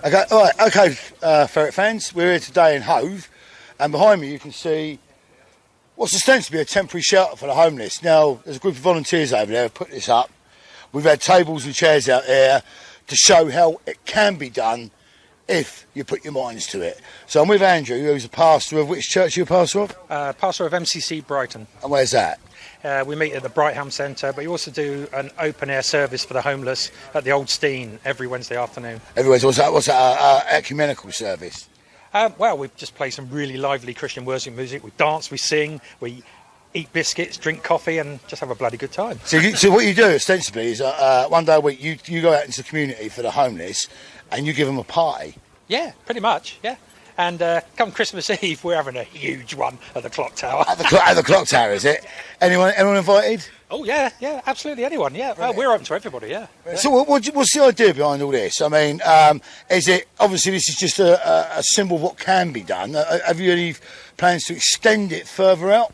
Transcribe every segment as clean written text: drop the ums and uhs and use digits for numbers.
Okay, all right, okay, Ferret fans, we're here today in Hove, and behind me you can see what's ostensibly a temporary shelter for the homeless. Now, there's a group of volunteers over there who put this up. We've had tables and chairs out there to show how it can be done if you put your minds to it. So I'm with Andrew, who's a pastor of which church are you a pastor of? Pastor of MCC Brighton. And where's that? We meet at the Brighton Centre, but you also do an open-air service for the homeless at the Old Steen every Wednesday afternoon. Every Wednesday, what's that, ecumenical service? Well, we just play some really lively Christian worship music. We dance, we sing, we eat biscuits, drink coffee, and just have a bloody good time. So what you do, ostensibly, is one day a week you go out into the community for the homeless and you give them a party. Yeah, pretty much, yeah. And come Christmas Eve, we're having a huge one at the Clock Tower. At the Clock Tower, is it? Anyone invited? Oh, yeah, absolutely, anyone, yeah. Well, we're open to everybody, yeah. So what's the idea behind all this? I mean, is it, obviously this is just a symbol of what can be done. Have you any plans to extend it further out?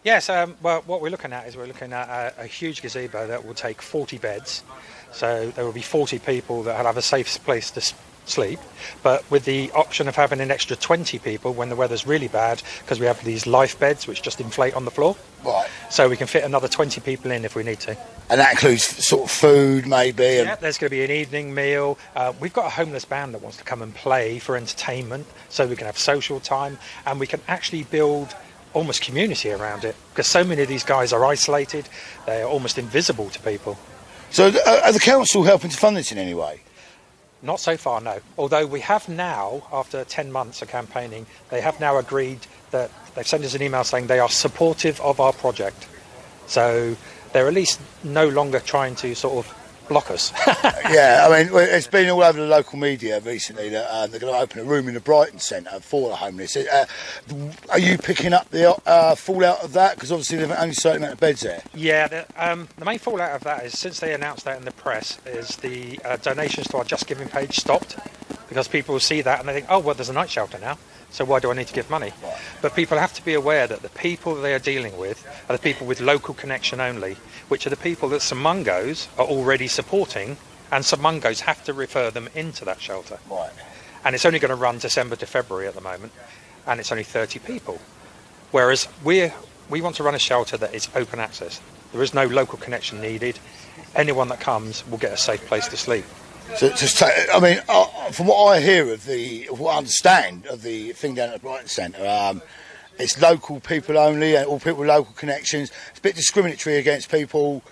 Yes, well, what we're looking at is a huge gazebo that will take 40 beds. So there will be 40 people that will have a safe place to sleep, but with the option of having an extra 20 people when the weather's really bad, because we have these life beds which just inflate on the floor. Right. So we can fit another 20 people in if we need to. And that includes sort of food, maybe? Yeah, there's going to be an evening meal. We've got a homeless band that wants to come and play for entertainment, so we can have social time, and we can actually build almost community around it, because so many of these guys are isolated, they are almost invisible to people. So are the council helping to fund this in any way? Not so far, no. Although we have now, after 10 months of campaigning, they have now agreed that they've sent us an email saying they are supportive of our project. So they're at least no longer trying to sort of block us. Yeah, I mean, it's been all over the local media recently that they're going to open a room in the Brighton Centre for the homeless. Are you picking up the fallout of that? Because obviously there's only a certain amount of beds there. Yeah, the main fallout of that is, since they announced that in the press, is the donations to our Just Giving page stopped, because people will see that and they think, oh, well, there's a night shelter now, so why do I need to give money? Right. But people have to be aware that the people they are dealing with are the people with local connection only, which are the people that St Mungo's are already supporting, and St Mungo's have to refer them into that shelter. Right. And it's only going to run December to February at the moment, and it's only 30 people. Whereas we want to run a shelter that is open access. There is no local connection needed. Anyone that comes will get a safe place to sleep. So, I mean, from what I hear what I understand of the thing down at the Brighton Centre, it's local people only, and all people with local connections. It's a bit discriminatory against people.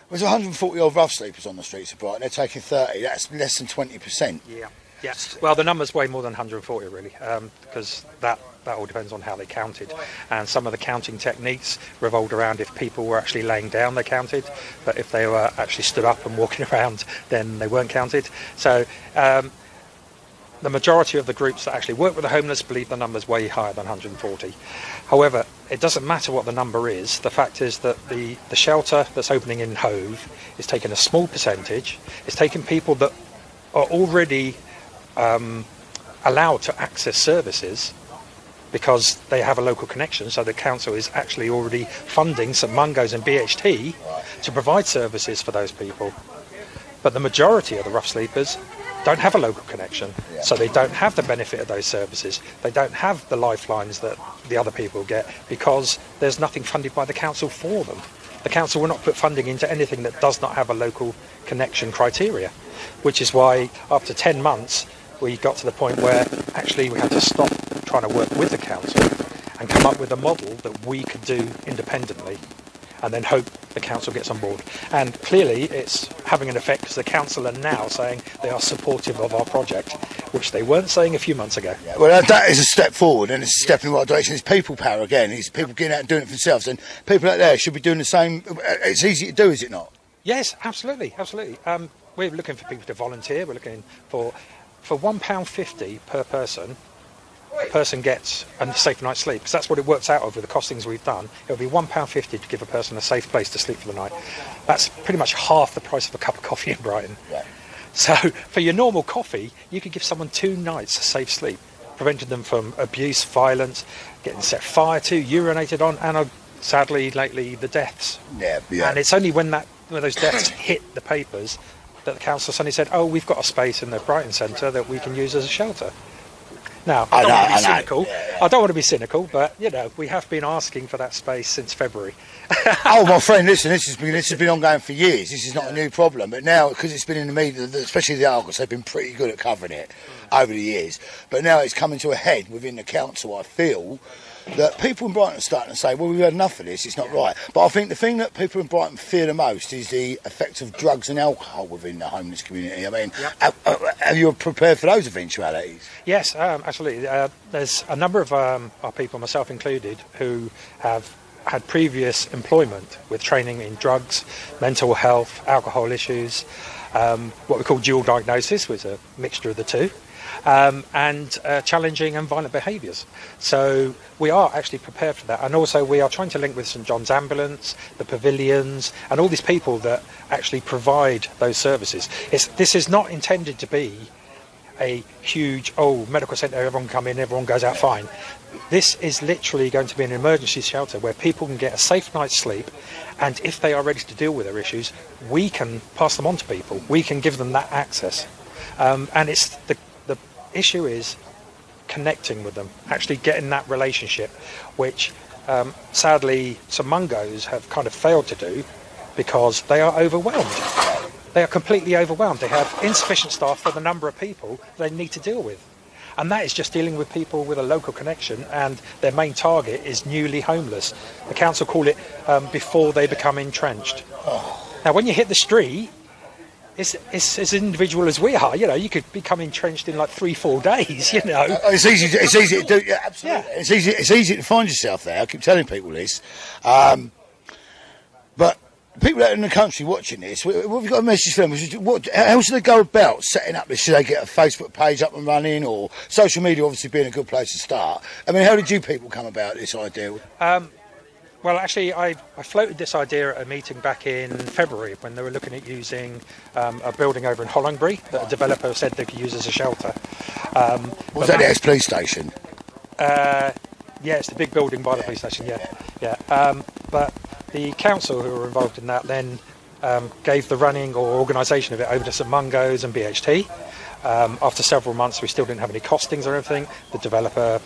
There's 140 odd rough sleepers on the streets of Brighton. They're taking 30. That's less than 20%. Yeah. Yes. Well, the number's way more than 140, really, because that all depends on how they counted. And some of the counting techniques revolved around if people were actually laying down, they counted. But if they were actually stood up and walking around, then they weren't counted. So the majority of the groups that actually work with the homeless believe the number's way higher than 140. However, it doesn't matter what the number is. The fact is that the shelter that's opening in Hove is taking a small percentage. It's taking people that are already allowed to access services because they have a local connection, so the council is actually already funding St Mungo's and BHT to provide services for those people. But the majority of the rough sleepers don't have a local connection, so they don't have the benefit of those services. They don't have the lifelines that the other people get, because there's nothing funded by the council for them. The council will not put funding into anything that does not have a local connection criteria, which is why after 10 months we got to the point where actually we had to stop trying to work with the council and come up with a model that we could do independently, and then hope the council gets on board. And clearly it's having an effect, because the council are now saying they are supportive of our project, which they weren't saying a few months ago. Yeah, well, that is a step forward, and it's a step in the right direction. It's people power again. It's people getting out and doing it for themselves, and people out there should be doing the same. It's easy to do, is it not? Yes, absolutely. We're looking for people to volunteer. We're looking for £1.50 per person. A person gets a safe night's sleep, because that's what it works out over the costings we've done. It'll be £1.50 to give a person a safe place to sleep for the night. That's pretty much half the price of a cup of coffee in Brighton. Yeah. So for your normal coffee, you could give someone 2 nights of safe sleep, preventing them from abuse, violence, getting set fire to, urinated on, and sadly lately the deaths. Yeah. And it's only when those deaths hit the papers that the council suddenly said, oh, we've got a space in the Brighton Centre that we can use as a shelter. Now, I don't want to be cynical, but, you know, we have been asking for that space since February. Oh, my friend, listen, this has been ongoing for years. This is not a new problem. But now, because it's been in the media, especially the Argos, they've been pretty good at covering it over the years. But now it's coming to a head within the council, I feel, that people in Brighton are starting to say, well, we've had enough of this, it's not right. But I think the thing that people in Brighton fear the most is the effect of drugs and alcohol within the homeless community. I mean, have you prepared for those eventualities? Yes, absolutely. There's a number of our people, myself included, who have had previous employment with training in drugs, mental health, alcohol issues, what we call dual diagnosis, which is a mixture of the two. And challenging and violent behaviours. So we are actually prepared for that, and also we are trying to link with St John's Ambulance, the pavilions, and all these people that actually provide those services. This is not intended to be a huge, medical centre, everyone come in, everyone goes out fine. This is literally going to be an emergency shelter where people can get a safe night's sleep, and if they are ready to deal with their issues, we can pass them on to people. We can give them that access. And it's the issue is connecting with them, actually getting that relationship, which sadly some mungos have kind of failed to do because they are overwhelmed. They are completely overwhelmed. They have insufficient staff for the number of people they need to deal with. And that is just dealing with people with a local connection, and their main target is newly homeless. The council call it before they become entrenched. Now, when you hit the street, it's as individual as we are. You know, you could become entrenched in like 3-4 days. You know, it's easy to do. Yeah, absolutely. Yeah. It's easy to find yourself there. I keep telling people this, but people out in the country watching this, what have you got a message for them? How should they go about setting up this? Should they get a Facebook page up and running, or social media obviously being a good place to start? I mean, how did you people come about this idea? Well, actually, I floated this idea at a meeting back in February when they were looking at using a building over in Hollingbury that a developer said they could use as a shelter. Was that the ex-police station? Yeah, it's the big building by the police station, yeah. But the council who were involved in that then gave the running or organisation of it over to St Mungo's and BHT. After several months, we still didn't have any costings or anything. The developer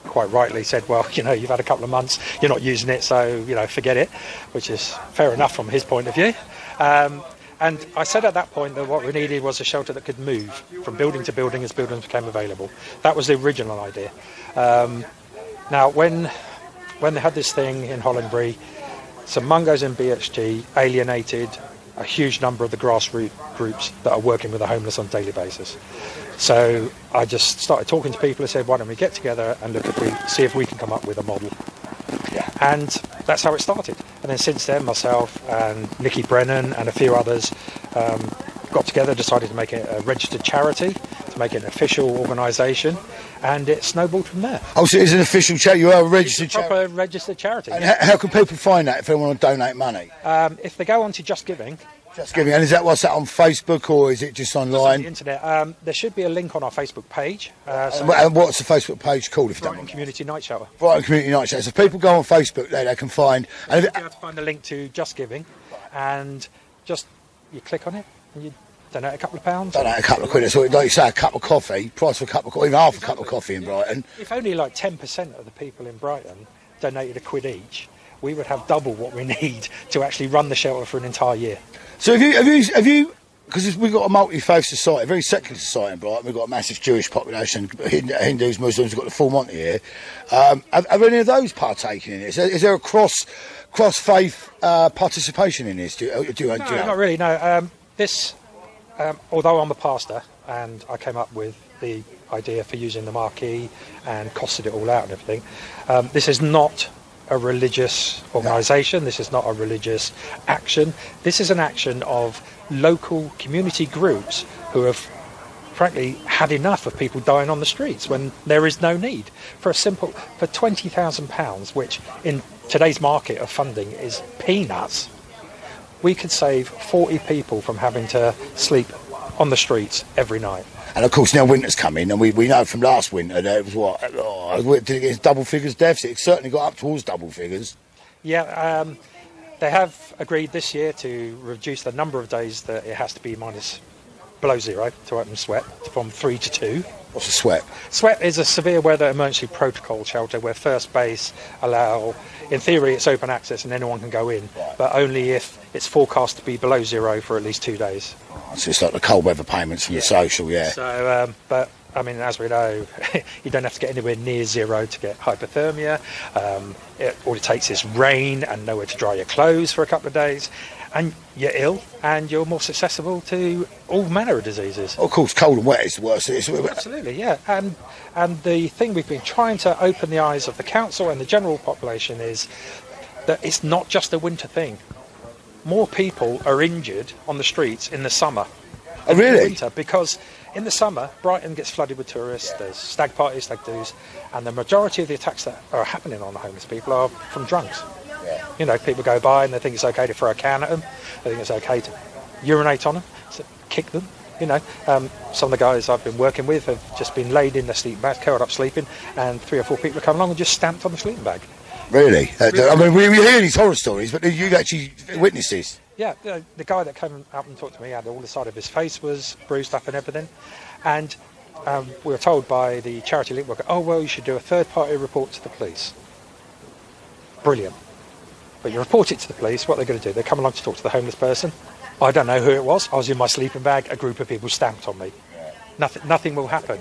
quite rightly said, well, you know, you've had a couple of months, you're not using it, so, you know, forget it, which is fair enough from his point of view. And I said at that point that what we needed was a shelter that could move from building to building as buildings became available. That was the original idea. Now, when they had this thing in Hollingbury, St Mungo's and BHT alienated a huge number of the grassroots groups that are working with the homeless on a daily basis. So I just started talking to people and said, why don't we get together and see if we can come up with a model. And that's how it started. And then since then, myself and Nikki Brennan and a few others got together, decided to make it a registered charity, to make it an official organisation, and it snowballed from there. Oh, so it's an official charity? You are a registered charity? Proper registered charity. And how can people find that if they want to donate money? If they go on to Just Giving. Just Giving, and what's that on Facebook, or is it just online? Just on the internet. There should be a link on our Facebook page. And what's the Facebook page called? If Brighton Community Night Shelter. Brighton Community Night Shelter. So if people go on Facebook, they can find. And you'll be able to find the link to Just Giving, and just you click on it and you donate a couple of pounds. Donate a couple of quid. So, like you say, a cup of coffee, price for a cup of coffee, even half a cup of coffee in Brighton. If only like 10% of the people in Brighton donated a quid each, we would have double what we need to actually run the shelter for an entire year. So have you? Because we've got a multi-faith society, a very secular society in Brighton. We've got a massive Jewish population, Hindus, Muslims. We've got the full Monty here. Have any of those partaken in this? Is there a cross-faith participation in this? No, not really. No. Although I'm a pastor and I came up with the idea for using the marquee and costed it all out and everything, this is not a religious organisation. This is not a religious action. This is an action of local community groups who have frankly had enough of people dying on the streets when there is no need. For £20,000, which in today's market of funding is peanuts, we could save 40 people from having to sleep on the streets every night. And of course now winter's coming, and we know from last winter that it was did it get double figures deaths? It certainly got up towards double figures. Yeah, They have agreed this year to reduce the number of days that it has to be below zero to open sweat from 3 to 2. What's a sweat? Sweat is a severe weather emergency protocol shelter where first base allow, in theory, it's open access and anyone can go in, but only if it's forecast to be below zero for at least 2 days. So it's like the cold weather payments from the social, So, but I mean, as we know, you don't have to get anywhere near zero to get hypothermia. All it takes is rain and nowhere to dry your clothes for a couple of days, and you're ill and you're more susceptible to all manner of diseases. Of course, cold and wet is the worst. Absolutely, yeah. And the thing we've been trying to open the eyes of the council and the general population is that it's not just a winter thing. More people are injured on the streets in the summer. Oh, really? In the winter, because in the summer, Brighton gets flooded with tourists, there's stag parties, stag do's, and the majority of the attacks that are happening on the homeless people are from drunks. You know, people go by and they think it's okay to throw a can at them, they think it's okay to urinate on them, so kick them. You know, some of the guys I've been working with have just been laid in their sleeping bag, curled up sleeping, and 3 or 4 people have come along and just stamped on the sleeping bag. Really? I mean, we hear these horror stories, but you actually witnessed this? Yeah, the guy that came up and talked to me had all the side of his face was bruised up and everything, and we were told by the charity link worker, oh well, you should do a third-party report to the police. Brilliant. But you report it to the police, what they're going to do, they come along to talk to the homeless person. I don't know who it was, I was in my sleeping bag, a group of people stamped on me. Nothing will happen.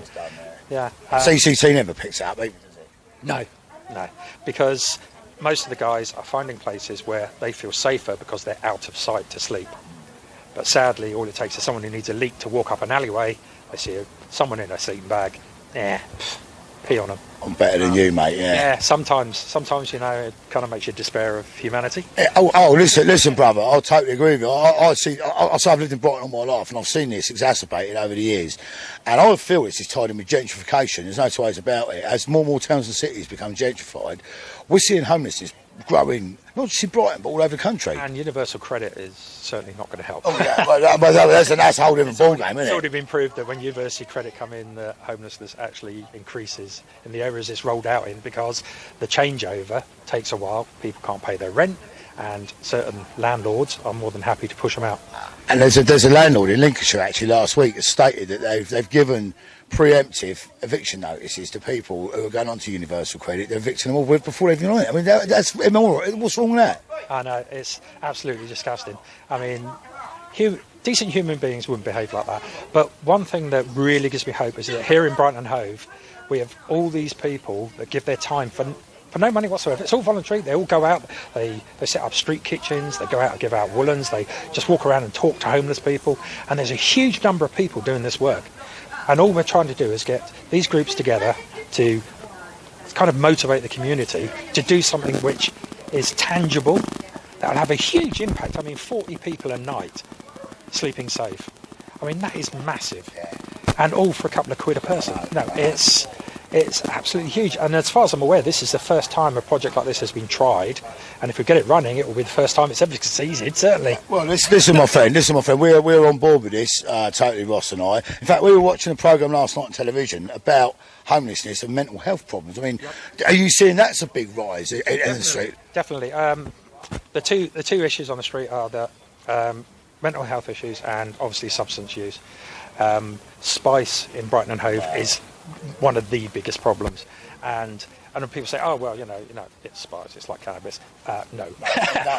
Yeah. CCT never picks it up, either, does it? No, because most of the guys are finding places where they feel safer because they're out of sight to sleep. But sadly, all it takes is someone who needs a leak to walk up an alleyway, they see someone in a sleeping bag, pee on them. I'm better than you, mate, Yeah, sometimes, you know, it kind of makes you despair of humanity. Listen, brother, I totally agree with you. I've lived in Brighton all my life, and I've seen this exacerbated over the years. And I feel this is tied in with gentrification. There's no two ways about it. As more and more towns and cities become gentrified, we're seeing homelessness growing, not just in Brighton, but all over the country. And universal credit is certainly not going to help. Oh, yeah, but that's a whole different ballgame, isn't it? It's already been proved that when universal credit come in, homelessness actually increases in the areas it's rolled out in, because the changeover takes a while, people can't pay their rent, and certain landlords are more than happy to push them out. And there's a landlord in Lincolnshire actually last week that stated that they've given preemptive eviction notices to people who are going on to universal credit. They're evicting them all before they've even on it. I mean, that's immoral. What's wrong with that? I know, it's absolutely disgusting. I mean, decent human beings wouldn't behave like that. But one thing that really gives me hope is that here in Brighton and Hove, we have all these people that give their time for no money whatsoever. It's all voluntary. They all go out, they set up street kitchens, they go out and give out woolens, they just walk around and talk to homeless people, and there's a huge number of people doing this work. And all we're trying to do is get these groups together to kind of motivate the community to do something which is tangible, that will have a huge impact. I mean, 40 people a night sleeping safe. I mean, that is massive. And all for a couple of quid a person. No, it's absolutely huge. And as far as I'm aware, this is the first time a project like this has been tried. And if we get it running, it will be the first time it's ever succeeded, certainly. Well, listen, my friend. We're on board with this, totally, Ross and I. In fact, we were watching a programme last night on television about homelessness and mental health problems. I mean, Are you seeing that's a big rise in the street? Definitely. The two issues on the street are the mental health issues and obviously substance use. Spice in Brighton and Hove is one of the biggest problems, and when people say, oh well, you know it's spice, it's like cannabis. No,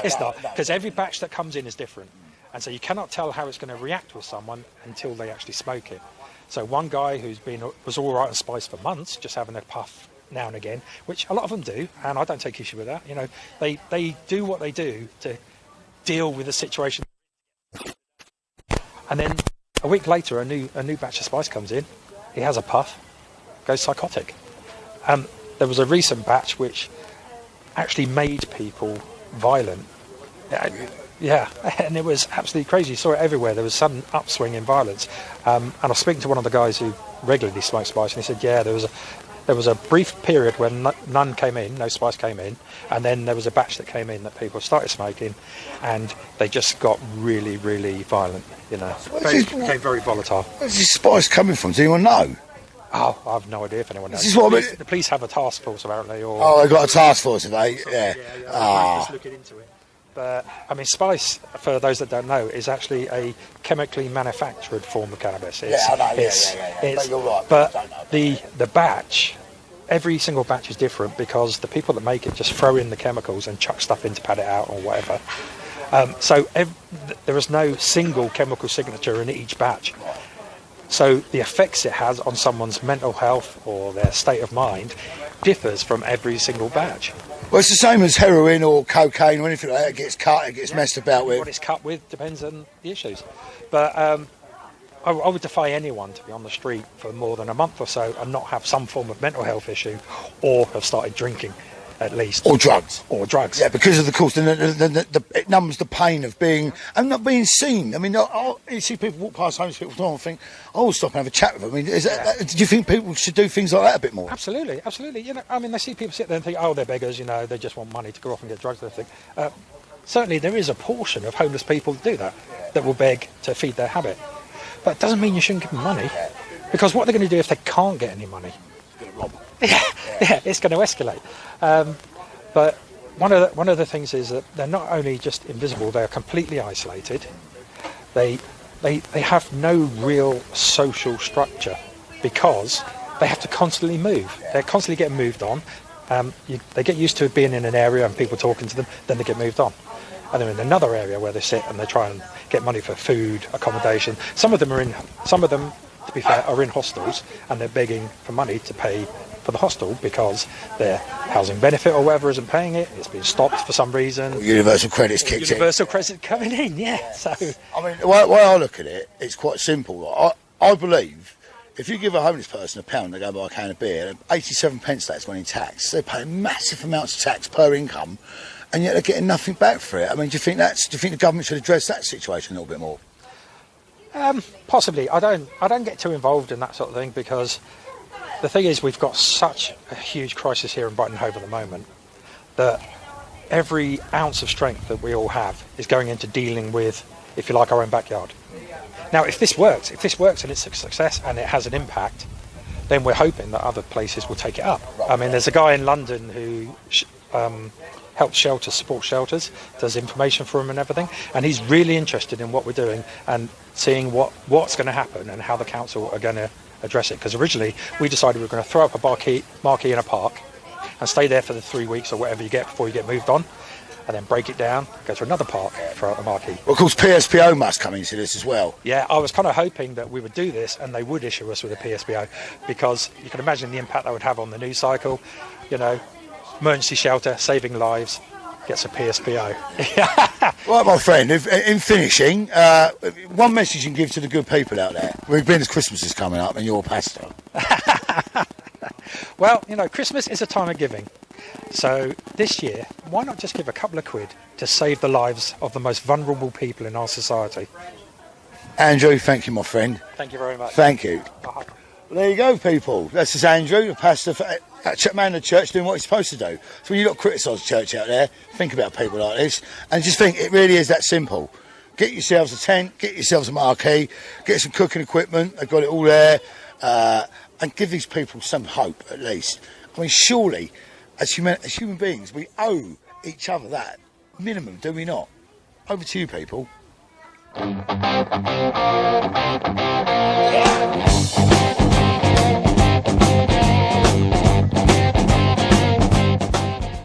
it's not, because every batch that comes in is different, and so you cannot tell how it's going to react with someone until they actually smoke it. So one guy was all right on spice for months, just having a puff now and again, which a lot of them do, and I don't take issue with that. You know, they do what they do to deal with the situation, and then a week later a new batch of spice comes in, he has a puff, goes psychotic. There was a recent batch which actually made people violent. Yeah, and it was absolutely crazy. You saw it everywhere. There was some upswing in violence. And I was speaking to one of the guys who regularly smokes spice, and he said, yeah, there was a brief period when no spice came in, and then there was a batch that came in that people started smoking, and they just got really, really violent. You know, became very volatile. Where's this spice coming from? Does anyone know? Oh, I have no idea if anyone knows. This is what the police have a task force apparently. They got a task force, have they? Yeah. Just looking into it. But I mean, spice, for those that don't know, is actually a chemically manufactured form of cannabis. I know. But you're right. But the batch, every single batch is different because the people that make it just throw in the chemicals and chuck stuff in to pad it out or whatever. So there is no single chemical signature in each batch. So the effects it has on someone's mental health or their state of mind differs from every single batch. Well, it's the same as heroin or cocaine or anything like that. It gets cut, it gets messed about with. What it's cut with depends on the issues. But I would defy anyone to be on the street for more than a month or so and not have some form of mental health issue or have started drinking. At least, or drugs, Yeah, because of the course, it numbs the pain of being and not being seen. I mean, you see people walk past homeless people and think, "I'll stop and have a chat with them." I mean, do you think people should do things like that a bit more? Absolutely. You know, I mean, they see people sit there and think, "Oh, they're beggars," you know, they just want money to go off and get drugs and everything. Certainly, there is a portion of homeless people that do that will beg to feed their habit, but it doesn't mean you shouldn't give them money, because what they're going to do if they can't get any money? Yeah, it's going to escalate. But one of the things is that they're not only just invisible; they are completely isolated. They have no real social structure because they have to constantly move. They're constantly getting moved on. They get used to being in an area and people talking to them, then they get moved on. And they're in another area where they sit and they try and get money for food, accommodation. Some of them, to be fair, are in hostels and they're begging for money to pay for the hostel because their housing benefit or whatever isn't paying it. It's been stopped for some reason. Universal credit's kicked in. Universal credit coming in, yeah. So I mean, the way I look at it, it's quite simple. I believe if you give a homeless person £1, they go buy a can of beer, 87 pence that's gone in tax. They pay massive amounts of tax per income, and yet they're getting nothing back for it. I mean, do you think the government should address that situation a little bit more? Possibly. I don't get too involved in that sort of thing because the thing is, we've got such a huge crisis here in Brighton Hove at the moment that every ounce of strength that we all have is going into dealing with, if you like, our own backyard. Now, if this works and it's a success and it has an impact, then we're hoping that other places will take it up. I mean, there's a guy in London who helps shelters, support shelters, does information for them and everything, and he's really interested in what we're doing and seeing what's going to happen and how the council are going to address it, because originally we decided we were going to throw up a marquee in a park and stay there for the 3 weeks or whatever you get before you get moved on, and then break it down, go to another park, throw out the marquee. Well, of course, PSPO must come into this as well. Yeah, I was kind of hoping that we would do this and they would issue us with a PSPO, because you can imagine the impact that would have on the news cycle. You know, emergency shelter, saving lives, gets a PSPO. Right, my friend, in finishing, one message you can give to the good people out there. We've been as Christmas is coming up and you're a pastor. Well, you know, Christmas is a time of giving. So this year, why not just give a couple of quid to save the lives of the most vulnerable people in our society? Andrew, thank you, my friend. Thank you very much. Thank you. Well, there you go, people. This is Andrew, the pastor at Man of the Church, doing what he's supposed to do. So when you lot criticise the church out there, think about people like this and just think it really is that simple. Get yourselves a tent, get yourselves a marquee, get some cooking equipment, they've got it all there, and give these people some hope at least. I mean, surely, as human beings, we owe each other that minimum, do we not? Over to you, people. Yeah.